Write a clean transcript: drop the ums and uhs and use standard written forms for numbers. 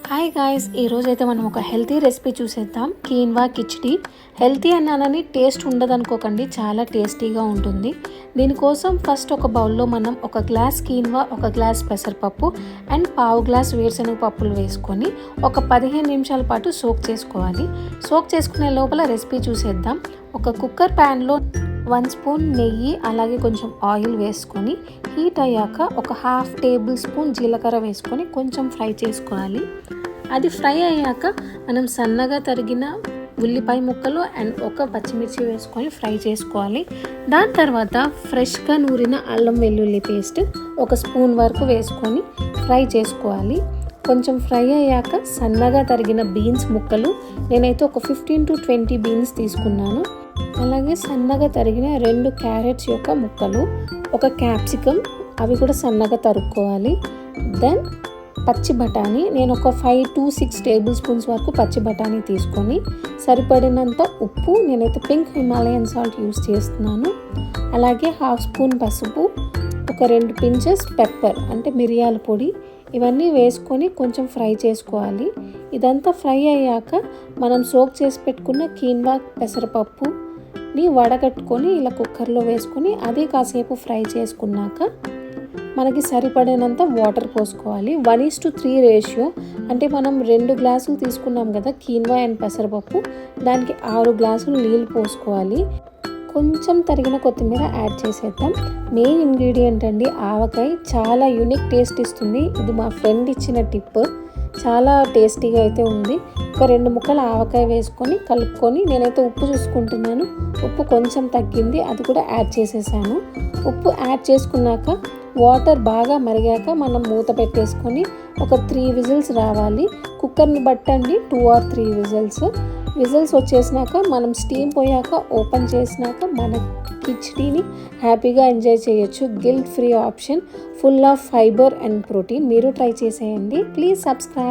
Hi guys, ఈరోజైతే మనం ఒక హెల్తీ రెసిపీ చూసేద్దాం. కీన్వా కిచిడి. హెల్తీ అన్నానని టేస్ట్ ఉండదనుకోకండి, చాలా టేస్టీగా ఉంటుంది. దీనికోసం ఫస్ట్ ఒక బౌల్లో మనం ఒక గ్లాస్ కీన్వా, ఒక గ్లాస్ పెసరపప్పు అండ్ పావు గ్లాస్ వేరుశనగ పప్పులు వేసుకొని ఒక 15 నిమిషాల పాటు సోక్ చేసుకోవాలి. సోక్ చేసుకునే లోపల రెసిపీ చూసేద్దాం. ఒక కుక్కర్ ప్యాన్లో 1 స్పూన్ నెయ్యి అలాగే కొంచెం ఆయిల్ వేసుకొని హీట్ అయ్యాక ఒక ½ టేబుల్ స్పూన్ జీలకర్ర వేసుకొని కొంచెం ఫ్రై చేసుకోవాలి. అది ఫ్రై అయ్యాక మనం సన్నగా తరిగిన ఉల్లిపాయ ముక్కలు అండ్ ఒక పచ్చిమిర్చి వేసుకొని ఫ్రై చేసుకోవాలి. దాని తర్వాత ఫ్రెష్గా నూరిన అల్లం వెల్లుల్లి పేస్ట్ ఒక స్పూన్ వరకు వేసుకొని ఫ్రై చేసుకోవాలి. కొంచెం ఫ్రై అయ్యాక సన్నగా తరిగిన బీన్స్ ముక్కలు, నేనైతే ఒక 15 to 20 బీన్స్ తీసుకున్నాను. అలాగే సన్నగా తరిగిన 2 క్యారెట్స్ యొక్క ముక్కలు, ఒక క్యాప్సికమ్, అవి కూడా సన్నగా తరుక్కోవాలి. దెన్ పచ్చి బఠానీ, నేను ఒక 5 to 6 టేబుల్ స్పూన్స్ వరకు పచ్చి బఠానీ తీసుకొని సరిపడినంత ఉప్పు, నేనైతే పింక్ హిమాలయన్ సాల్ట్ యూస్ చేస్తున్నాను. అలాగే ½ స్పూన్ పసుపు, ఒక 2 పించెస్ పెప్పర్ అంటే మిరియాల పొడి, ఇవన్నీ వేసుకొని కొంచెం ఫ్రై చేసుకోవాలి. ఇదంతా ఫ్రై అయ్యాక మనం సోక్ చేసి పెట్టుకున్న కీన్వా పెసరపప్పుని వడగట్టుకొని ఇలా కుక్కర్లో వేసుకొని అది కాసేపు ఫ్రై చేసుకున్నాక మనకి సరిపడినంత వాటర్ పోసుకోవాలి. 1:3 రేషియో, అంటే మనం 2 గ్లాసులు తీసుకున్నాం కదా కీన్వా అండ్ పెసరపప్పు, దానికి 6 గ్లాసులు నీళ్ళు పోసుకోవాలి. కొంచెం తరిగిన కొత్తిమీర యాడ్ చేసేద్దాం. మెయిన్ ఇంగ్రీడియంట్ అండి ఆవకాయ, చాలా యూనిక్ టేస్ట్ ఇస్తుంది. ఇది మా ఫ్రెండ్ ఇచ్చిన టిప్, చాలా టేస్టీగా అయితే ఉంది. ఒక 2 ముక్కలు ఆవకాయ వేసుకొని కలుపుకొని, నేనైతే ఉప్పు చూసుకుంటున్నాను, ఉప్పు కొంచెం తగ్గింది, అది కూడా యాడ్ చేసేసాను. ఉప్పు యాడ్ చేసుకున్నాక వాటర్ బాగా మరిగాక మనం మూత పెట్టేసుకొని ఒక 3 విజిల్స్ రావాలి. కుక్కర్ని బట్టండి, 2 or 3 విజిల్స్ వచ్చేసినాక మనం స్టీమ్ పోయాక ఓపెన్ చేసినాక మన కిచిడీని హ్యాపీగా ఎంజాయ్ చేయొచ్చు. Guilt free option, full of fibre and protein. మీరు ట్రై చేసేయండి. Please subscribe.